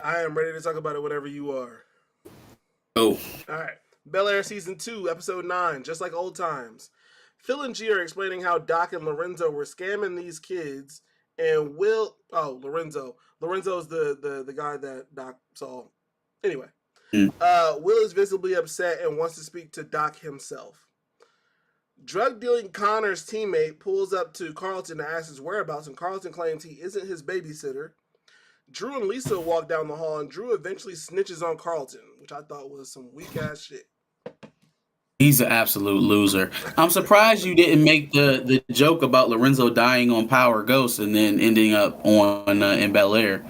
I am ready to talk about it whenever you are. Oh, All right. Bel Air Season 2, Episode 9, just like old times. Phil and G are explaining how Doc and Lorenzo were scamming these kids, and Lorenzo. Lorenzo's the guy that Doc saw. Anyway, mm. Will is visibly upset and wants to speak to Doc himself. Drug dealing Connor's teammate pulls up to Carlton to ask his whereabouts, and Carlton claims he isn't his babysitter. Drew and Lisa walk down the hall, and Drew eventually snitches on Carlton, which I thought was some weak ass shit. He's an absolute loser. I'm surprised you didn't make the joke about Lorenzo dying on Power Ghost and then ending up on in Bel Air.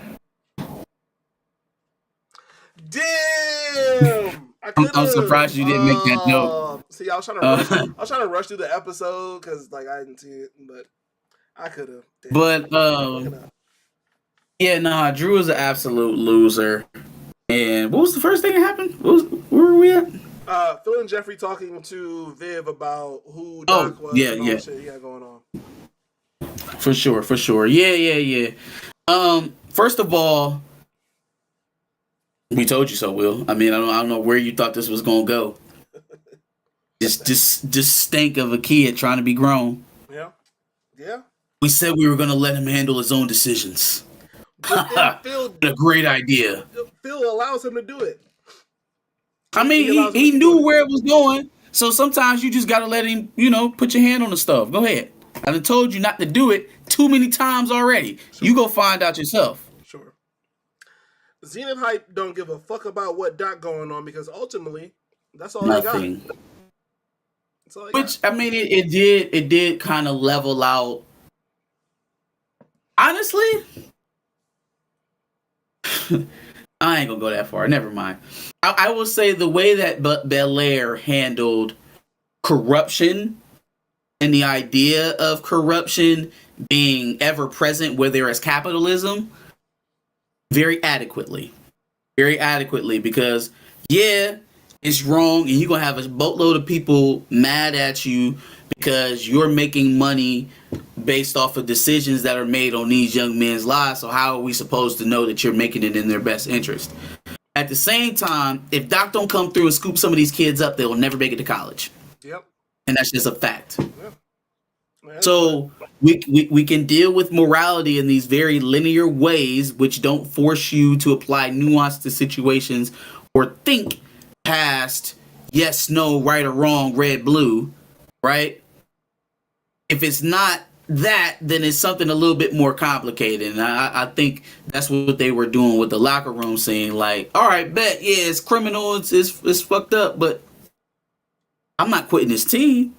Damn! I'm surprised you didn't make that joke. See, I was trying to rush through the episode because I didn't see it, but I could have. But yeah, nah, Drew is an absolute loser. And what was the first thing that happened? Where were we at? Phil and Jeffrey talking to Viv about who Doc was and all the shit he had going on. For sure. Yeah. First of all, we told you so, Will. I mean, I don't know where you thought this was gonna go. Just stink of a kid trying to be grown. Yeah. We said we were gonna let him handle his own decisions. Phil, a great idea. Phil allows him to do it. I mean, he knew where it was going, so sometimes you just gotta let him, put your hand on the stuff. Go ahead. I done told you not to do it too many times already. Sure. You go find out yourself. Sure. Zenith Hype don't give a fuck about what Doc going on because ultimately, that's all Nothing. They got. That's all they Which, got. I mean, it did kind of level out. Honestly, I ain't gonna go that far. Never mind. I will say the way that Bel Air handled corruption and the idea of corruption being ever present where there is capitalism very adequately. Very adequately, because it's wrong and you're gonna have a boatload of people mad at you because you're making money based off of decisions that are made on these young men's lives. So how are we supposed to know that you're making it in their best interest? At the same time, if Doc don't come through and scoop some of these kids up, they will never make it to college. Yep. And that's just a fact. Yeah. So we can deal with morality in these very linear ways, which don't force you to apply nuance to situations or think past yes, no, right or wrong, red, blue, right? If it's not that, then it's something a little bit more complicated. And I think that's what they were doing with the locker room scene. Like, all right, bet, yeah, it's criminal, it's fucked up, but I'm not quitting this team.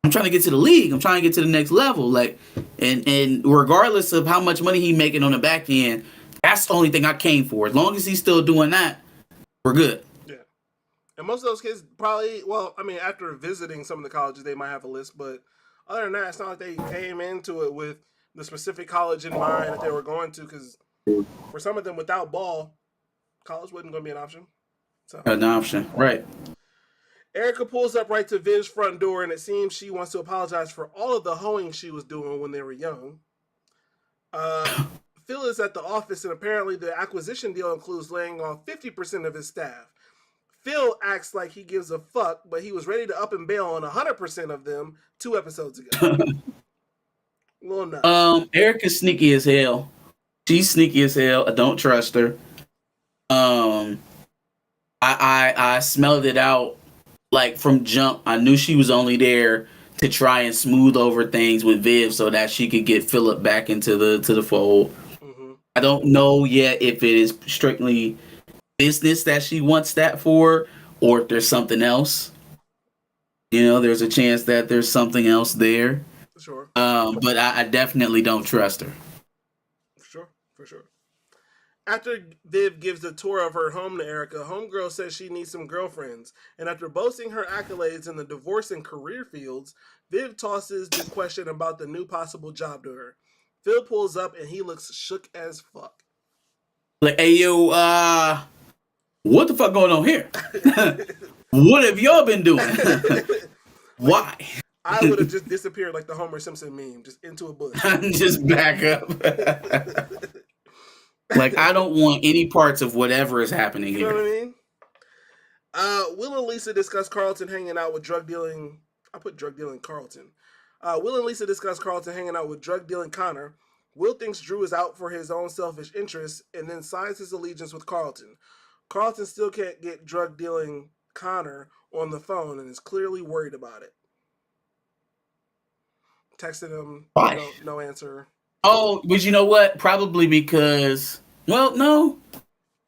I'm trying to get to the league. I'm trying to get to the next level. Like, and regardless of how much money he's making on the back end, that's the only thing I came for. As long as he's still doing that, we're good. Yeah. And most of those kids probably, after visiting some of the colleges, they might have a list, but other than that, it's not like they came into it with the specific college in mind that they were going to, because for some of them, without ball, college wasn't going to be an option. So. An option, right. Erica pulls up right to Viv's front door, and it seems she wants to apologize for all of the hoeing she was doing when they were young. Phil is at the office, and apparently the acquisition deal includes laying off 50% of his staff. Phil acts like he gives a fuck, but he was ready to up and bail on 100% of them 2 episodes ago. Little nuts. Erica's sneaky as hell. She's sneaky as hell. I don't trust her. I smelled it out like from jump. I knew she was only there to try and smooth over things with Viv so that she could get Philip back into the fold. Mm-hmm. I don't know yet if it is strictly business that she wants that for, or if there's something else. There's a chance that there's something else there. For sure. But I definitely don't trust her. For sure. After Viv gives a tour of her home to Erica, Homegirl says she needs some girlfriends. And after boasting her accolades in the divorce and career fields, Viv tosses the question about the new possible job to her. Phil pulls up and he looks shook as fuck. Like, hey, yo, what the fuck going on here? What have y'all been doing? Why? I would have just disappeared like the Homer Simpson meme, just into a bush. Just back up. Like, I don't want any parts of whatever is happening You know what here. I mean? Will and Lisa discuss Carlton hanging out with drug dealing. I put drug dealing Carlton. Will and Lisa discuss Carlton hanging out with drug dealing Connor. Will thinks Drew is out for his own selfish interests and then signs his allegiance with Carlton. Carlton still can't get drug dealing Connor on the phone and is clearly worried about it. Texted him, Why? no answer. Oh, but you know what? Probably because, well, no.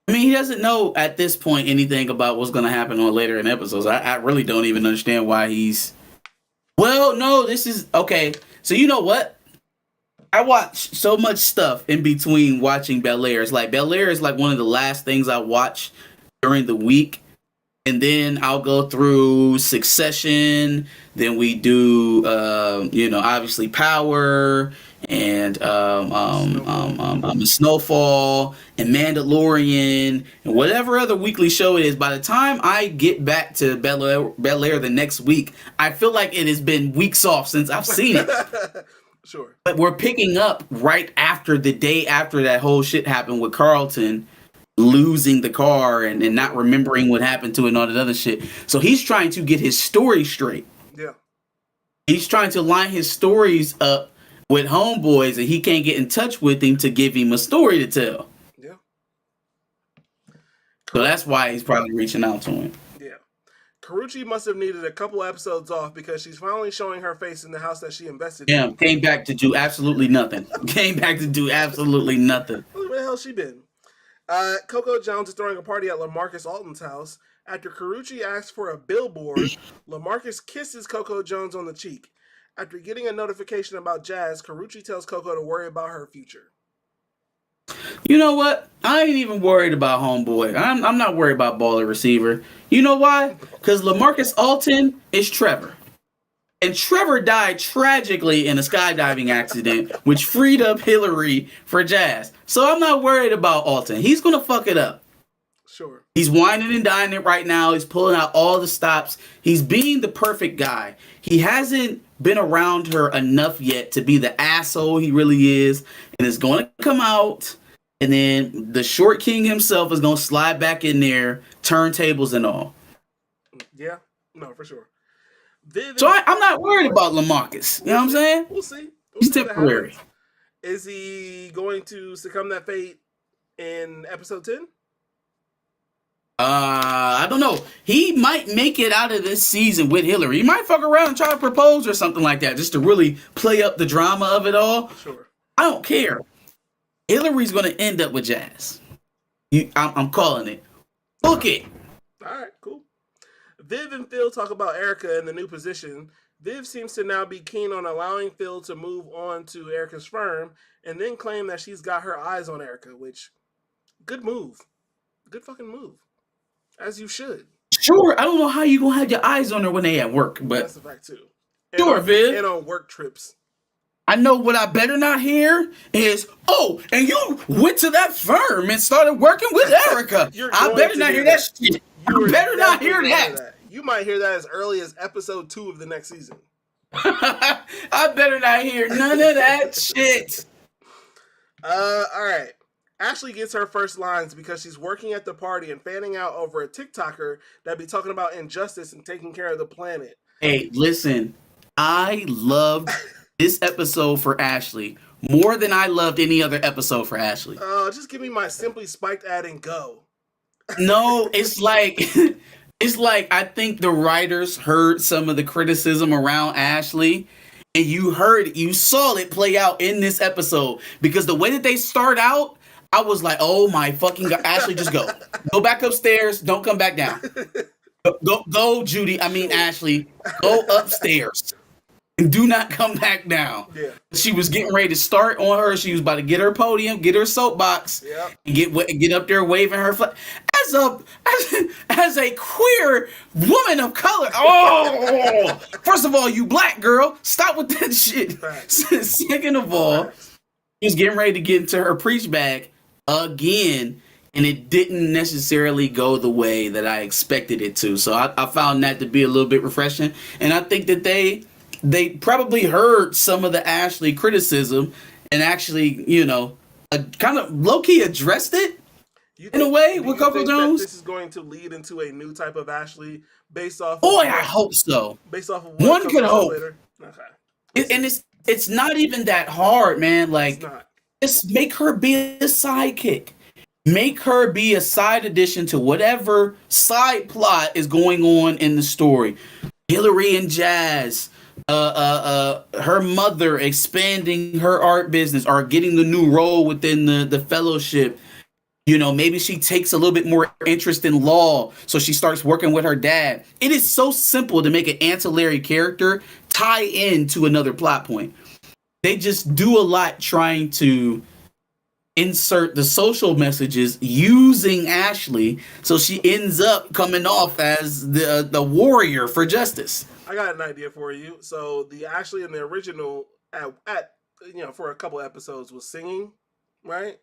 I mean, he doesn't know at this point anything about what's going to happen on later in episodes. I really don't even understand why he's. Well, no, this is okay. So you know what? I watch so much stuff in between watching Bel Air. It's like Bel Air is like one of the last things I watch during the week, and then I'll go through Succession. Then we do, obviously Power and Snowfall and Mandalorian and whatever other weekly show it is. By the time I get back to Bel Air the next week, I feel like it has been weeks off since I've seen it. Sure. But we're picking up right after the day after that whole shit happened with Carlton losing the car and not remembering what happened to it and all that other shit. So he's trying to get his story straight. Yeah. He's trying to line his stories up with homeboys and he can't get in touch with him to give him a story to tell. Yeah. So that's why he's probably reaching out to him. Yeah. Karuchi must have needed a couple episodes off because she's finally showing her face in the house that she invested in. Yeah, came back to do absolutely nothing. Where the hell she been? Coco Jones is throwing a party at LaMarcus Alton's house. After Karuchi asks for a billboard, LaMarcus kisses Coco Jones on the cheek. After getting a notification about Jazz, Karuchi tells Coco to worry about her future. You know what? I ain't even worried about homeboy. I'm not worried about baller receiver. You know why? Because LaMarcus Alton is Trevor. And Trevor died tragically in a skydiving accident, which freed up Hillary for Jazz. So I'm not worried about Alton. He's going to fuck it up. Sure. He's whining and dining it right now. He's pulling out all the stops. He's being the perfect guy. He hasn't been around her enough yet to be the asshole he really is. And it's going to come out. And then the short king himself is going to slide back in there, turntables and all. Yeah. No, for sure. So I'm not worried about LaMarcus. You know what I'm saying? We'll see. He's temporary. Is he going to succumb that fate in episode 10? I don't know. He might make it out of this season with Hillary. He might fuck around and try to propose or something like that, just to really play up the drama of it all. Sure. I don't care. Hillary's going to end up with Jazz. I'm calling it. Book it. All right, cool. Viv and Phil talk about Erica in the new position. Viv seems to now be keen on allowing Phil to move on to Erica's firm and then claim that she's got her eyes on Erica, which, good move. Good fucking move. As you should. Sure, I don't know how you going to have your eyes on her when they at work, but... That's a fact, too. Sure, Viv. And on work trips. I know what I better not hear is, oh, and you went to that firm and started working with Erica. I better not hear that shit. I better not hear that. You might hear that as early as episode 2 of the next season. I better not hear none of that shit. All right. Ashley gets her first lines because she's working at the party and fanning out over a TikToker that be talking about injustice and taking care of the planet. Hey, listen, I loved this episode for Ashley more than I loved any other episode for Ashley. Just give me my Simply Spiked ad and go. No, it's like I think the writers heard some of the criticism around Ashley, and you saw it play out in this episode, because the way that they start out, I was like, oh my fucking God, Ashley, just go back upstairs, don't come back down. Go, Judy. I mean, Ashley, go upstairs and do not come back down. Yeah. She was getting ready to start on her. She was about to get her podium, get her soapbox, and get up there waving her flag. As a queer woman of color. Oh, first of all, you black girl, stop with that shit. Second of all, she was getting ready to get into her preach bag again, and it didn't necessarily go the way that I expected it to. So I found that to be a little bit refreshing, and I think that they probably heard some of the Ashley criticism and actually, kind of low key addressed it in a way Do with you Coco think that Jones. this is going to lead into a new type of Ashley based off of Boy, I what hope so. One Coco could said hope, later? Okay, we'll and see. it's not even that hard, man. It's Like, not. just make her be a sidekick. Make her be a side addition to whatever side plot is going on in the story. Hillary and Jazz, her mother expanding her art business or getting the new role within the fellowship. You know, maybe she takes a little bit more interest in law, so she starts working with her dad. It is so simple to make an ancillary character tie into another plot point. They just do a lot trying to insert the social messages using Ashley, so she ends up coming off as the warrior for justice. I got an idea for you. So the Ashley in the original at for a couple episodes was singing, right?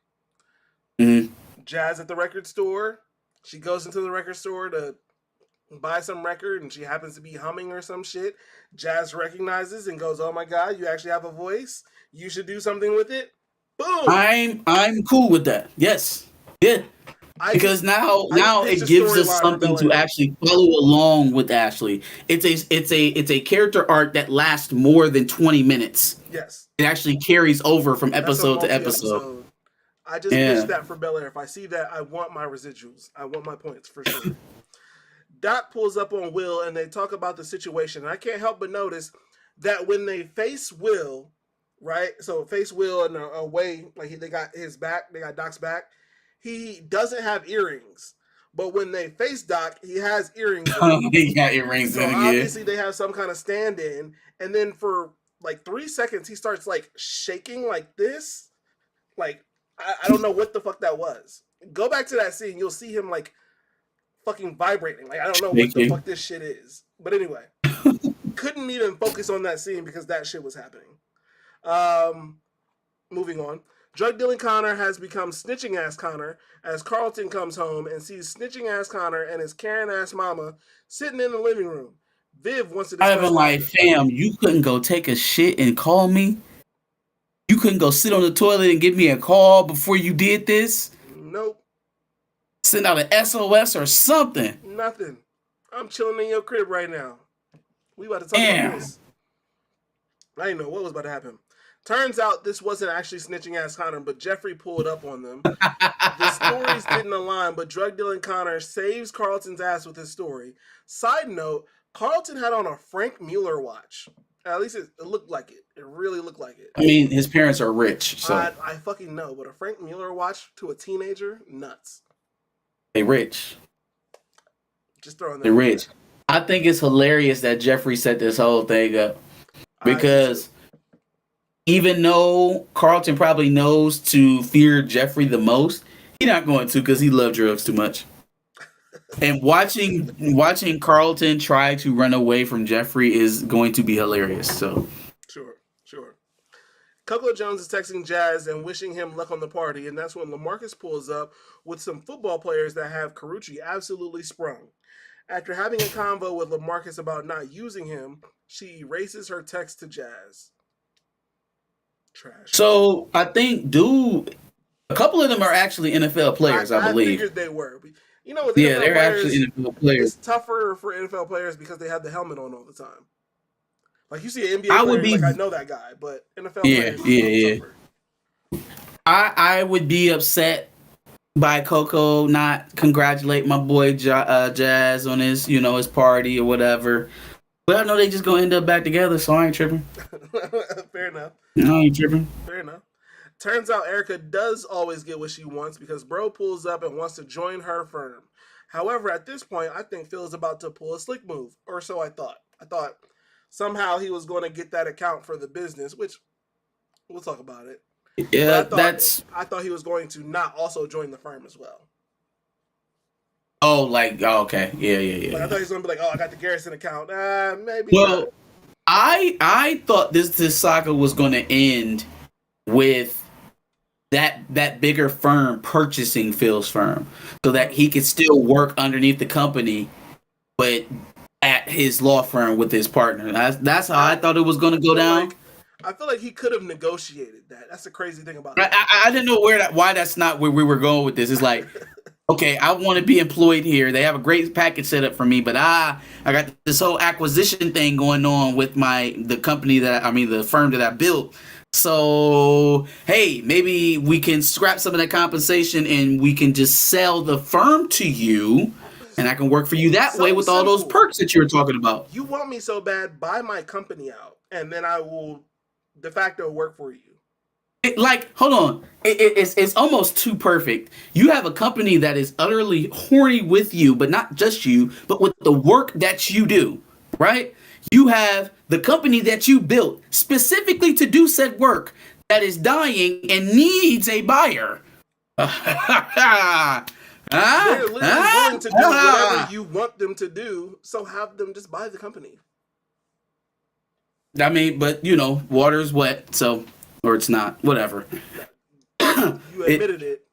Mhm. Jazz at the record store. She goes into the record store to buy some record and she happens to be humming or some shit. Jazz recognizes and goes, "Oh my god, you actually have a voice. You should do something with it." Boom. I'm cool with that. Yes. Yeah. Because I just now pitched it a gives us storyline for something Bel to Air. actually follow along with Ashley. It's a character arc that lasts more than 20 minutes. Yes. It actually carries over from That's a episode to episode. multi-episode. I just pitched Yeah. that for Bel Air. If I see that, I want my residuals. I want my points for sure. Doc pulls up on Will and they talk about the situation. And I can't help but notice that when they face Will, right? So face Will in a way, like they got his back, they got Doc's back. He doesn't have earrings. But when they face Doc, he has earrings in. He got earrings So in again. obviously they have some kind of stand-in. And then for like 3 seconds, he starts like shaking like this. Like, I don't know what the fuck that was. Go back to that scene. You'll see him like fucking vibrating. Like, I don't know what the fuck this shit is. But anyway, couldn't even focus on that scene because that shit was happening. Moving on. Drug dealing Connor has become snitching ass Connor as Carlton comes home and sees snitching ass Connor and his Karen ass mama sitting in the living room. Viv wants to discuss. I've been like, fam, you couldn't go take a shit and call me? You couldn't go sit on the toilet and give me a call before you did this? Nope. Send out an SOS or something. Nothing. I'm chilling in your crib right now. We about to talk about this. I didn't know what was about to happen. Turns out this wasn't actually snitching ass Connor, but Jeffrey pulled up on them. The stories didn't align, but drug dealing Connor saves Carlton's ass with his story. Side note, Carlton had on a Frank Mueller watch. At least it looked like it. It really looked like it. I mean, his parents are rich, so I fucking know, but a Frank Mueller watch to a teenager, nuts. they rich. Just throwing that. They're rich. I think it's hilarious that Jeffrey set this whole thing up because even though Carlton probably knows to fear Jeffrey the most, he's not going to because he loves drugs too much. And watching Carlton try to run away from Jeffrey is going to be hilarious. So sure. Coco Jones is texting Jazz and wishing him luck on the party, and that's when LaMarcus pulls up with some football players that have Carucci absolutely sprung. After having a convo with LaMarcus about not using him, she erases her text to Jazz. Trash. So I think, a couple of them are actually NFL players, I believe. I figured they were. You know, with yeah, NFL they're players, actually NFL players. It's tougher for NFL players because they have the helmet on all the time. Like you see an NBA player, like I know that guy, but NFL players, yeah. I would be upset by Coco not congratulate my boy Jazz on his, his party or whatever. But I know they just gonna end up back together, so I ain't tripping. Fair enough. No, I ain't tripping. Fair enough. Turns out Erica does always get what she wants because Bro pulls up and wants to join her firm. However, at this point, I think Phil is about to pull a slick move, or so I thought. I thought somehow he was going to get that account for the business, which we'll talk about it. Yeah, I thought he was going to not also join the firm as well. Oh, okay. Yeah. Like, I thought he was going to be like, I got the Garrison account. Maybe well, not. I thought this saga was going to end with that bigger firm purchasing Phil's firm so that he could still work underneath the company, but at his law firm with his partner. That's how I thought it was going to go down. I feel like he could have negotiated that. That's the crazy thing about him. I didn't know why that's not where we were going with this. It's like, okay, I want to be employed here. They have a great package set up for me, but I got this whole acquisition thing going on with the company the firm that I built. So, hey, maybe we can scrap some of that compensation and we can just sell the firm to you, and I can work for you that way with all those perks that you were talking about. You want me so bad, buy my company out, and then I will de facto work for you. Hold on. It's almost too perfect. You have a company that is utterly horny with you, but not just you, but with the work that you do, right? You have the company that you built specifically to do said work that is dying and needs a buyer. They're literally willing to do whatever you want them to do, so have them just buy the company. I mean, but water's wet, so, or it's not, whatever. You admitted it.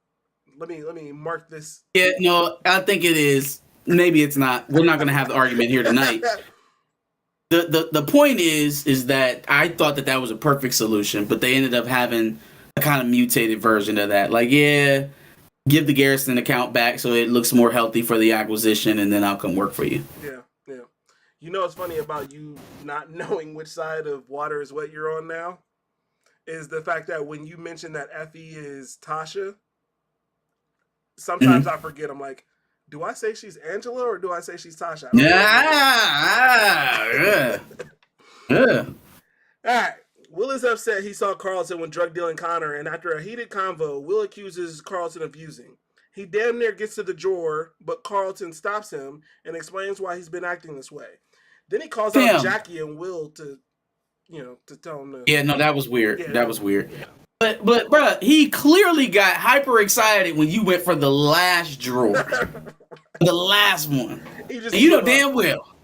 Let me mark this. Yeah, no, I think it is. Maybe it's not. We're not going to have the argument here tonight. The point is that I thought that was a perfect solution, but they ended up having a kind of mutated version of that. Like, yeah, give the Garrison account back so it looks more healthy for the acquisition, and then I'll come work for you. Yeah. You know what's funny about you not knowing which side of water is what you're on now? Is the fact that when you mention that Effie is Tasha, sometimes I forget. I'm like, do I say she's Angela or do I say she's Tasha? Yeah. All right. Will is upset he saw Carlton with drug dealing Connor, and after a heated convo, Will accuses Carlton of using. He damn near gets to the drawer, but Carlton stops him and explains why he's been acting this way. Then he calls out Jackie and Will to tell him to... Yeah, no, that was weird. Yeah, that was weird. Yeah. But bruh, he clearly got hyper excited when you went for the last drawer. The last one. You know damn well.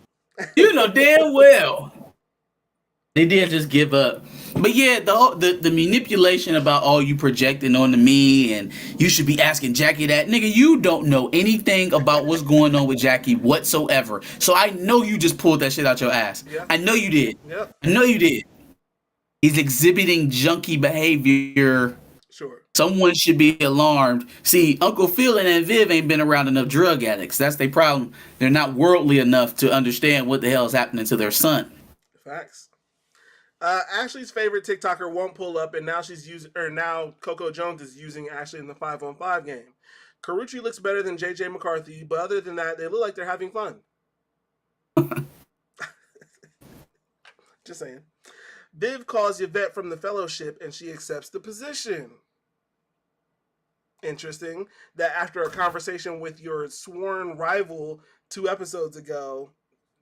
They did just give up. But yeah, the manipulation about you projecting onto me and you should be asking Jackie that. Nigga, you don't know anything about what's going on with Jackie whatsoever. So I know you just pulled that shit out your ass. Yeah. I know you did. Yep. I know you did. He's exhibiting junkie behavior. Sure. Someone should be alarmed. See, Uncle Phil and Aunt Viv ain't been around enough drug addicts. That's their problem. They're not worldly enough to understand what the hell is happening to their son. Facts. Ashley's favorite TikToker won't pull up, and now Coco Jones is using Ashley in the 5-on-5 game. Karuchi looks better than JJ McCarthy, but other than that, they look like they're having fun. Just saying. Viv calls Yvette from the fellowship, and she accepts the position. Interesting that after a conversation with your sworn rival 2 episodes ago,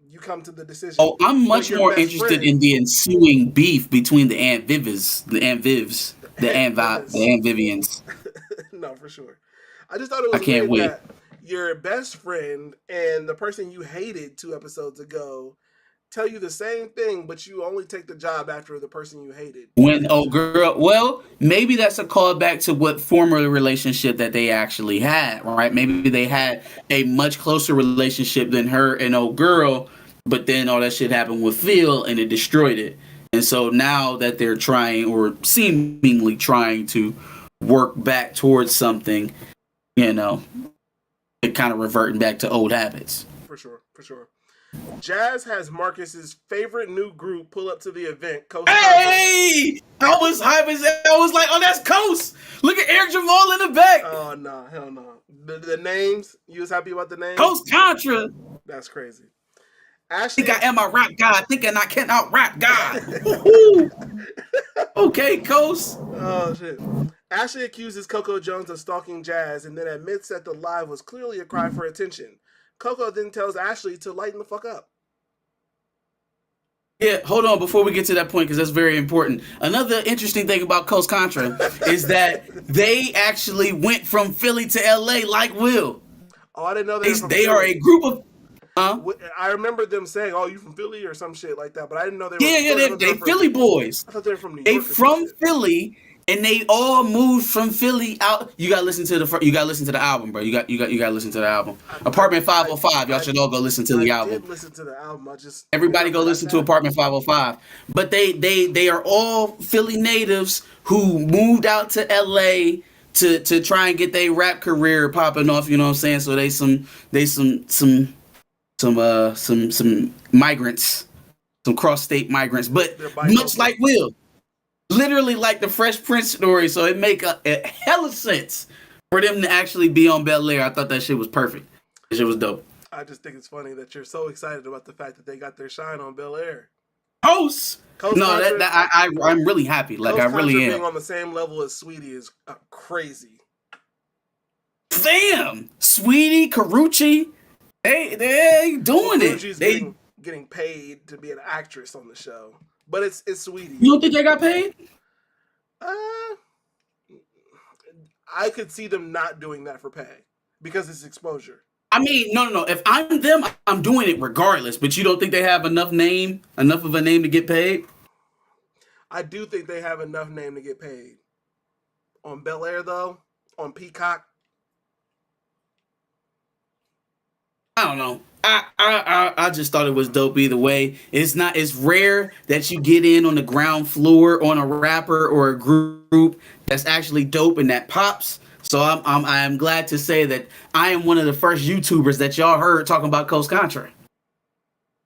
you come to the decision. Oh, I'm much more interested in the ensuing beef between the Aunt Vivians. No, for sure. I just thought it was weird that your best friend and the person you hated 2 episodes ago tell you the same thing, but you only take the job after the person you hated. Well, maybe that's a callback to what former relationship that they actually had, right? Maybe they had a much closer relationship than her and old girl, but then all that shit happened with Phil and it destroyed it. And so now that they're trying or seemingly trying to work back towards something, it kind of reverting back to old habits. For sure. Jazz has Marcus's favorite new group pull up to the event. Hey! I was hype as hell. I was like, oh, that's Coast. Look at Eric Jamal in the back. Oh, no. Hell no. The names? You was happy about the names? Coast Contra. That's crazy. Ashley, think I am a rap god, thinking I cannot rap God. Okay, Coast. Oh, shit. Ashley accuses Coco Jones of stalking Jazz and then admits that the live was clearly a cry for attention. Coco then tells Ashley to lighten the fuck up. Yeah, hold on before we get to that point, because that's very important. Another interesting thing about Coast Contra is that they actually went from Philly to LA like Will. Oh, I didn't know they are a group of... I remember them saying, "Oh, you from Philly or some shit like that," but I didn't know they were. Yeah, they Philly boys. I thought they were from New York. They from Philly, and they all moved from Philly out. You gotta listen to the album, bro. You gotta listen to the album. Apartment 505. Y'all should all go listen to the album. I did listen to the album. Everybody go listen to Apartment 505. But they are all Philly natives who moved out to LA to try and get their rap career popping off, you know what I'm saying? So they some migrants, some cross-state migrants, but much like Will, literally like the Fresh Prince story, so it make a hella sense for them to actually be on Bel Air. I thought that shit was perfect. That shit was dope. I just think it's funny that you're so excited about the fact that they got their shine on Bel Air. Coast no, I'm really happy. Like, I really am. Being on the same level as Sweetie is crazy. Damn, Sweetie, Carucci, they doing it. Getting paid to be an actress on the show, but it's Sweetie. You don't think they got paid? I could see them not doing that for pay because it's exposure. I mean, no. If I'm them, I'm doing it regardless. But you don't think they have enough of a name to get paid? I do think they have enough name to get paid. On Bel Air, though, on Peacock, I don't know. I just thought it was dope either way. It's rare that you get in on the ground floor on a rapper or a group that's actually dope and that pops. So I'm glad to say that I am one of the first YouTubers that y'all heard talking about Coast Contra.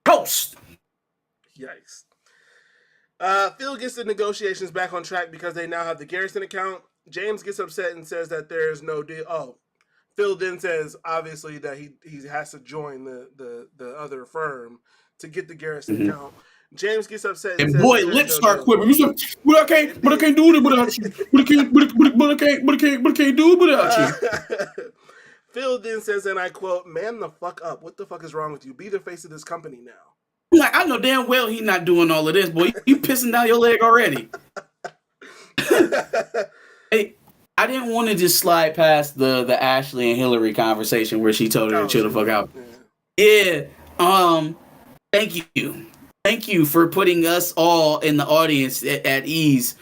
Coast. Yikes. Phil gets the negotiations back on track because they now have the Garrison account. James gets upset and says that there's no deal. Oh, Phil then says obviously that he has to join the other firm to get the Garrison account. James gets upset and boy, lips start quivering. You said, but I can't do it without you. But I can't do it without you. Phil then says, and I quote, "Man the fuck up. What the fuck is wrong with you? Be the face of this company now." I'm like, I know damn well he not doing all of this, boy. You pissing down your leg already. Hey, I didn't want to just slide past the Ashley and Hillary conversation where she told her to chill the fuck out. Yeah. Thank you for putting us all in the audience at ease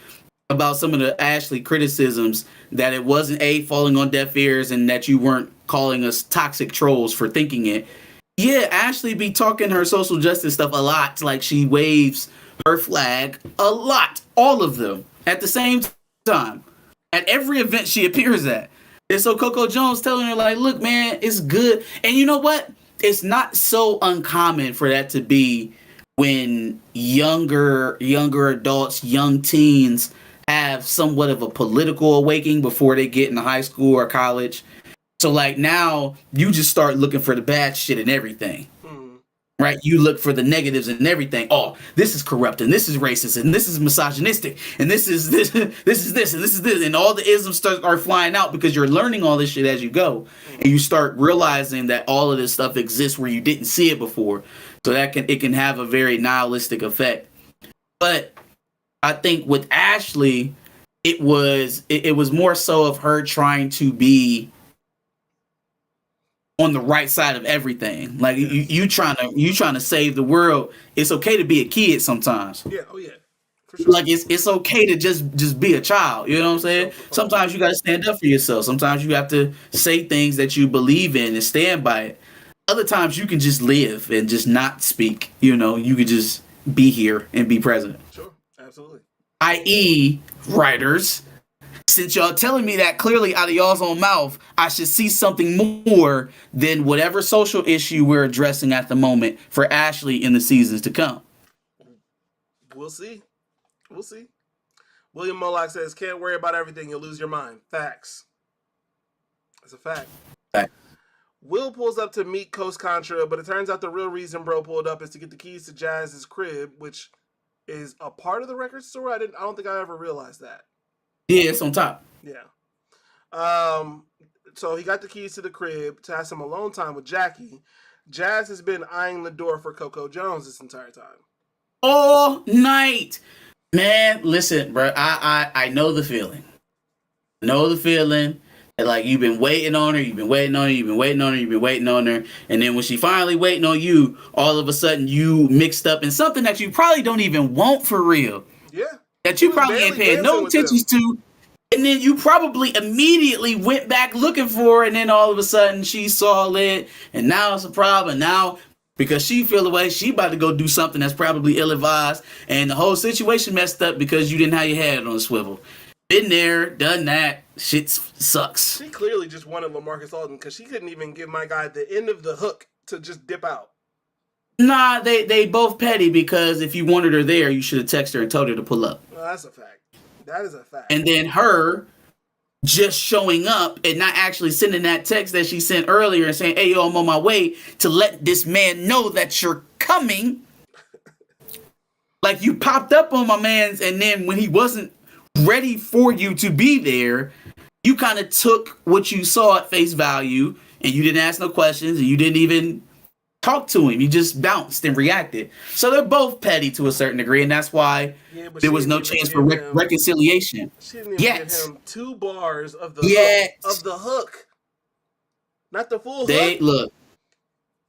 about some of the Ashley criticisms, that it wasn't falling on deaf ears and that you weren't calling us toxic trolls for thinking it. Yeah, Ashley be talking her social justice stuff a lot. Like, she waves her flag a lot. All of them at the same time. At every event she appears at. And so Coco Jones telling her, like, look, man, it's good. And you know what? It's not so uncommon for that to be when younger adults, young teens have somewhat of a political awakening before they get into high school or college. So, like, now you just start looking for the bad shit in everything. Right? You look for the negatives in everything. Oh, this is corrupt, and this is racist, and this is misogynistic, and this is this, this is this, and this is this, and all the isms are flying out because you're learning all this shit as you go, and you start realizing that all of this stuff exists where you didn't see it before. So it can have a very nihilistic effect. But I think with Ashley, it was more so of her trying to be on the right side of everything. Like, you trying to save the world. It's okay to be a kid sometimes. Yeah, oh yeah. For sure. Like, it's okay to just be a child. You know what I'm saying? Sometimes you got to stand up for yourself. Sometimes you have to say things that you believe in and stand by it. Other times you can just live and just not speak. You know, you could just be here and be present. Sure, absolutely. I.e., writers, since y'all telling me that clearly out of y'all's own mouth, I should see something more than whatever social issue we're addressing at the moment for Ashley in the seasons to come. We'll see. William Moloch says, "Can't worry about everything. You'll lose your mind." Facts. That's a fact. Will pulls up to meet Coast Contra, but it turns out the real reason bro pulled up is to get the keys to Jazz's crib, which is a part of the record store. I don't think I ever realized that. Yeah, it's on top. Yeah. So he got the keys to the crib to have some alone time with Jackie. Jazz has been eyeing the door for Coco Jones this entire time. All night. Man, listen, bro. I know the feeling. And like, you've been waiting on her, and then when she finally waiting on you, all of a sudden you mixed up in something that you probably don't even want for real. Yeah. That you probably ain't paying no attention to. And then you probably immediately went back looking for her, and then all of a sudden she saw it, and now it's a problem. Now, because she feel the way, she about to go do something that's probably ill-advised, and the whole situation messed up because you didn't have your head on a swivel. Been there, done that. Shit sucks. She clearly just wanted LaMarcus Aldridge because she couldn't even give my guy the end of the hook to just dip out. Nah, they both petty because if you wanted her there, you should have texted her and told her to pull up. Well, that's a fact. That is a fact. And then her just showing up and not actually sending that text that she sent earlier and saying, hey, yo, I'm on my way, to let this man know that you're coming. Like, you popped up on my man's, and then when he wasn't ready for you to be there, you kind of took what you saw at face value, and you didn't ask no questions, and you didn't even talk to him. You just bounced and reacted. So they're both petty to a certain degree, and that's why there was no chance for reconciliation. She didn't even give him 2 bars of the hook, of the hook, not the full hook. Look,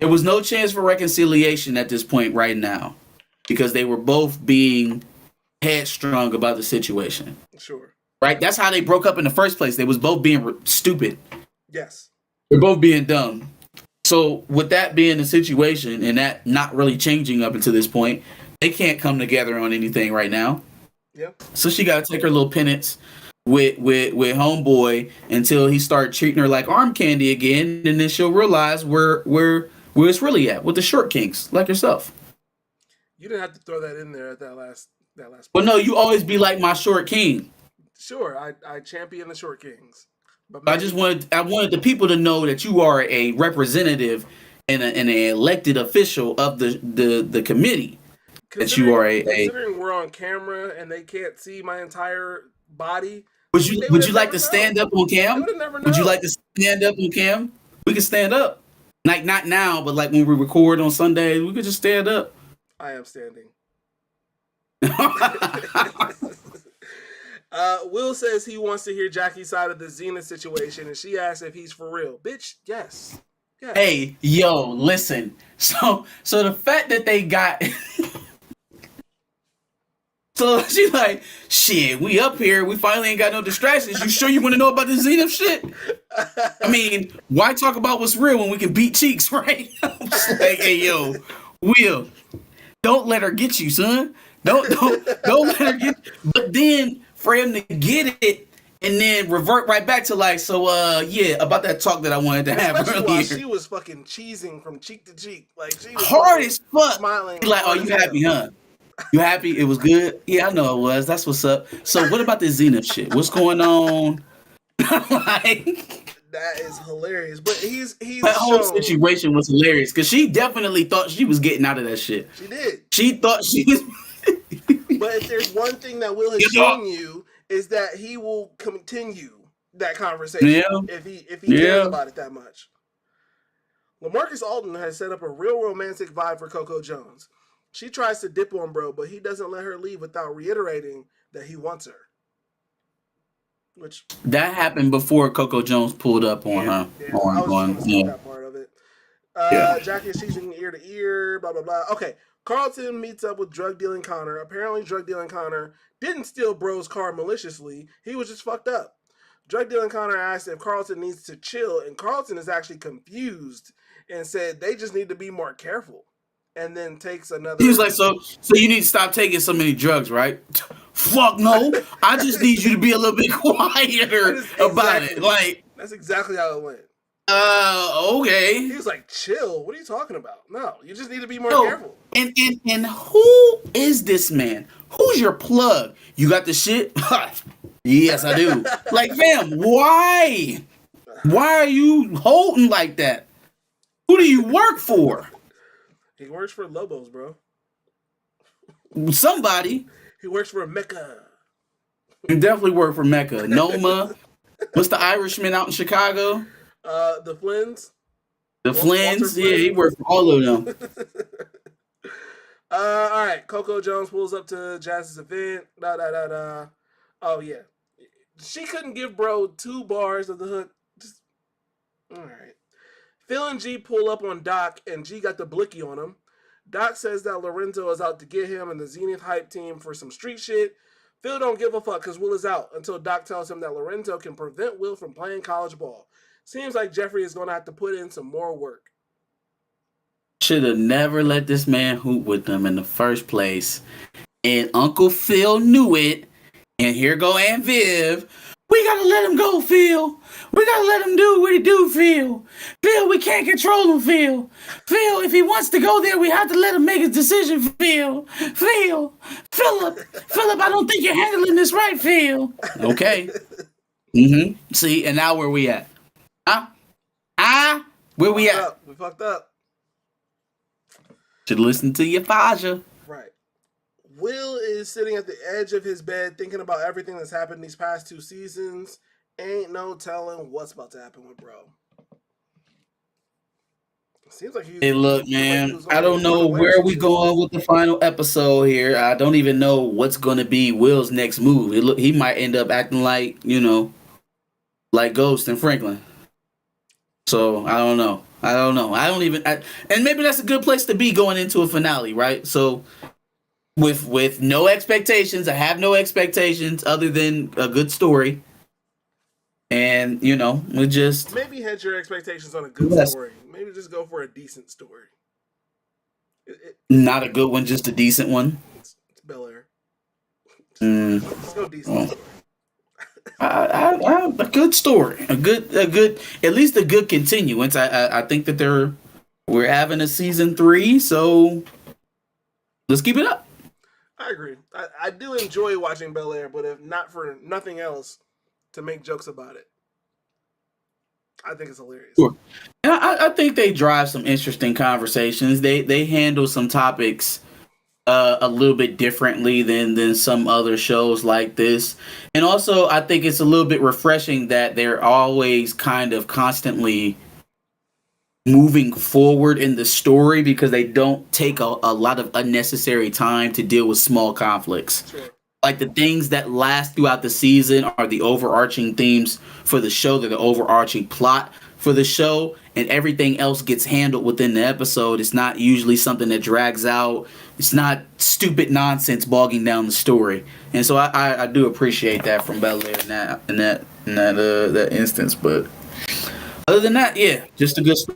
there was no chance for reconciliation at this point right now because they were both being headstrong about the situation. Sure. Right? That's how they broke up in the first place. They was both being stupid. Yes. They're both being dumb. So with that being the situation and that not really changing up until this point, they can't come together on anything right now. Yep. So she got to take her little penance with homeboy until he start treating her like arm candy again, and then she'll realize where it's really at with the short kinks like yourself. You didn't have to throw that in there at that last. Well, no, you always be like my short king. Sure, I champion the short kings. But I wanted the people to know that you are a representative and an elected official of the committee. That you are considering we're on camera and they can't see my entire body. Would you like to stand up on cam? Would you like to stand up on cam? We can stand up. Like not now, but like when we record on Sundays, we could just stand up. I am standing. Will says he wants to hear Jackie's side of the Zenith situation, and she asks if he's for real. Bitch, yes. Hey, yo, listen. So the fact that they got so she's like, shit, we up here, we finally ain't got no distractions. You sure you want to know about the Zenith shit? I mean, why talk about what's real when we can beat cheeks, right? I'm just like, hey, yo, Will, don't let her get you, son. Don't let her get. But then for him to get it and then revert right back to like, so yeah, about that talk that I wanted to have earlier. While she was fucking cheesing from cheek to cheek, like she was hard as fuck. Smiling. He's like, oh, you happy, huh? You happy? It was good. Yeah, I know it was. That's what's up. So what about the Zenith shit? What's going on? Like, that is hilarious. But he's that whole situation was hilarious because she definitely thought she was getting out of that shit. She did. She thought she was. But if there's one thing that Will has shown you is that he will continue that conversation if he cares about it that much. LaMarcus Aldridge has set up a real romantic vibe for Coco Jones. She tries to dip on bro, but he doesn't let her leave without reiterating that he wants her. Which that happened before Coco Jones pulled up on her. Yeah, I was just gonna that part of it. Jackie is cheating ear to ear, blah, blah, blah. Okay, Carlton meets up with drug dealing Connor. Apparently, drug dealing Connor didn't steal bro's car maliciously. He was just fucked up. Drug dealing Connor asked if Carlton needs to chill, and Carlton is actually confused and said they just need to be more careful. And then takes another. He was like, so you need to stop taking so many drugs, right? Fuck no. I just need you to be a little bit quieter about it. Like, that's exactly how it went. Okay. He was like, chill. What are you talking about? No, you just need to be more careful. And who is this man? Who's your plug? You got the shit? Yes, I do. Like, fam, why? Why are you holding like that? Who do you work for? He works for Lobos, bro. Somebody. He works for Mecca. He definitely worked for Mecca. Noma. What's the Irishman out in Chicago? The Flynn's. The Flynn's? Yeah, he worked for all of them. All right. Coco Jones pulls up to Jazz's event. Oh, yeah. She couldn't give bro 2 bars of the hook. Just, all right. Phil and G pull up on Doc, and G got the blicky on him. Doc says that Lorenzo is out to get him and the Zenith hype team for some street shit. Phil don't give a fuck because Will is out until Doc tells him that Lorenzo can prevent Will from playing college ball. Seems like Jeffrey is going to have to put in some more work. Should have never let this man hoop with them in the first place. And Uncle Phil knew it. And here go Aunt Viv. We gotta let him go, Phil. We gotta let him do what he do, Phil. Phil, we can't control him, Phil. Phil, if he wants to go there, we have to let him make his decision, Phil. Philip, I don't think you're handling this right, Phil. Okay. See, and now where we at? Where we at? We fucked up. Should listen to your Faja. Right. Will is sitting at the edge of his bed thinking about everything that's happened these past 2 seasons. Ain't no telling what's about to happen with bro. Seems like he's... Hey, look, man, I don't know where we going with the final episode here. I don't even know what's going to be Will's next move. He might end up acting like, like Ghost and Franklin. So, I don't know. And maybe that's a good place to be going into a finale, right? So, with no expectations, I have no expectations other than a good story. And, we just... Maybe hedge your expectations on a good story. Maybe just go for a decent story. Not a good one, just a decent one. It's Bel Air. Let's go decent story. A good story, a good, at least a good continuance. I think that we're having a season 3, so let's keep it up. I agree. I do enjoy watching Bel Air, but if not for nothing else, to make jokes about it, I think it's hilarious. Sure. And I think they drive some interesting conversations. They handle some topics a little bit differently than some other shows like this. And also, I think it's a little bit refreshing that they're always kind of constantly moving forward in the story because they don't take a lot of unnecessary time to deal with small conflicts. Sure. Like the things that last throughout the season are the overarching themes for the show. They're the overarching plot for the show, and everything else gets handled within the episode. It's not usually something that drags out. It's not stupid nonsense bogging down the story. And so I do appreciate that from Bel Air in that instance. But other than that, yeah, just a good story.